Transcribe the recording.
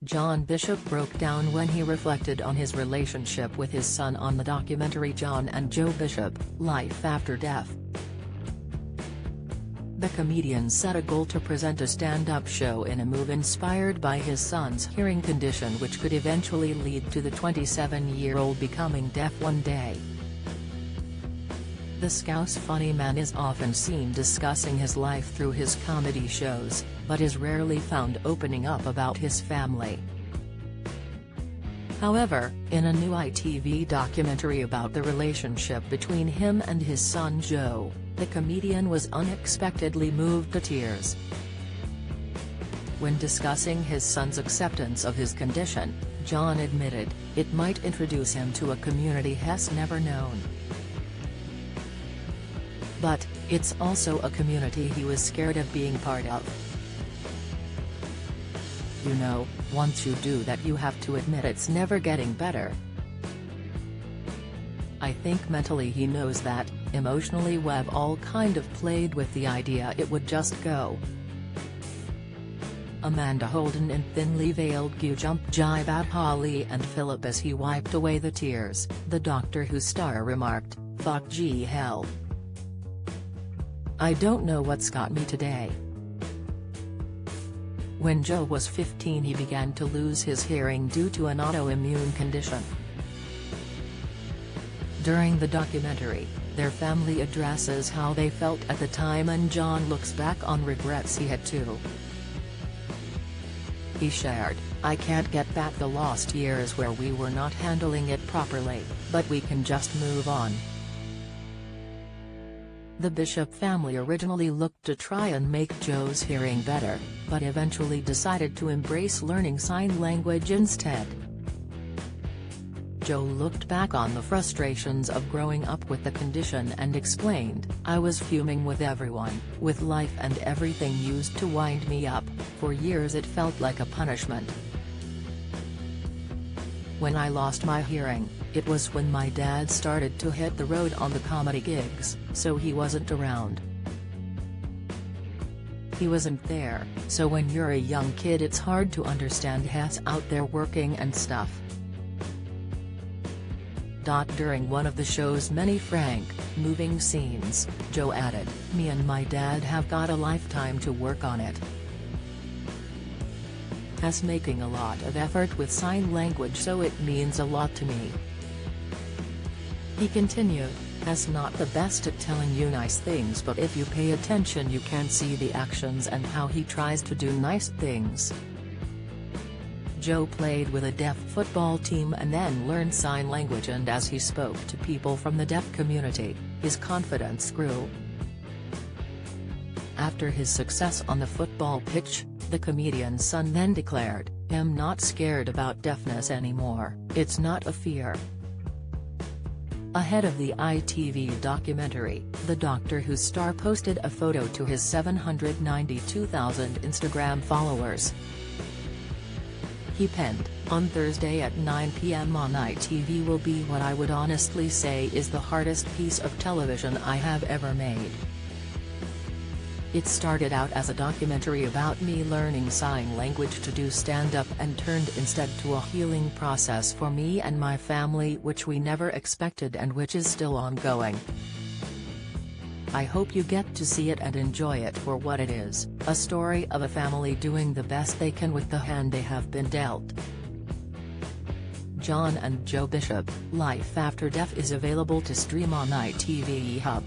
John Bishop broke down when he reflected on his relationship with his son on the documentary John and Joe Bishop, Life After Death. The comedian set a goal to present a stand-up show in a move inspired by his son's hearing condition, which could eventually lead to the 27-year-old becoming deaf one day. The Scouse funny man is often seen discussing his life through his comedy shows, but is rarely found opening up about his family. However, in a new ITV documentary about the relationship between him and his son Joe, the comedian was unexpectedly moved to tears. When discussing his son's acceptance of his condition, John admitted, "It might introduce him to a community he's never known. But, it's also a community he was scared of being part of. You know, once you do that you have to admit it's never getting better. I think mentally he knows that, emotionally we've all kind of played with the idea it would just go." Amanda Holden in Thinly Veiled You jumped jibe at Holly and Philip as he wiped away the tears. The Doctor Who star remarked, "Fuck gee hell. I don't know what's got me today." When Joe was 15 he began to lose his hearing due to an autoimmune condition. During the documentary, their family addresses how they felt at the time, and John looks back on regrets he had too. He shared, "I can't get back the lost years where we were not handling it properly, but we can just move on." The Bishop family originally looked to try and make Joe's hearing better, but eventually decided to embrace learning sign language instead. Joe looked back on the frustrations of growing up with the condition and explained, "I was fuming with everyone, with life and everything used to wind me up. For years it felt like a punishment. When I lost my hearing, it was when my dad started to hit the road on the comedy gigs, so he wasn't around. He wasn't there, so when you're a young kid it's hard to understand he's out there working and stuff." During one of the show's many frank, moving scenes, Joe added, "Me and my dad have got a lifetime to work on it. He's making a lot of effort with sign language, so it means a lot to me." He continued, "He's not the best at telling you nice things, but if you pay attention you can see the actions and how he tries to do nice things." Joe played with a deaf football team and then learned sign language, and as he spoke to people from the deaf community, his confidence grew. After his success on the football pitch, the comedian's son then declared, "I'm not scared about deafness anymore, it's not a fear." Ahead of the ITV documentary, the Doctor Who star posted a photo to his 792,000 Instagram followers. He penned, "On Thursday at 9 p.m. on ITV will be what I would honestly say is the hardest piece of television I have ever made. It started out as a documentary about me learning sign language to do stand-up and turned instead to a healing process for me and my family which we never expected and which is still ongoing. I hope you get to see it and enjoy it for what it is, a story of a family doing the best they can with the hand they have been dealt." John and Joe Bishop, Life After Death is available to stream on ITV Hub.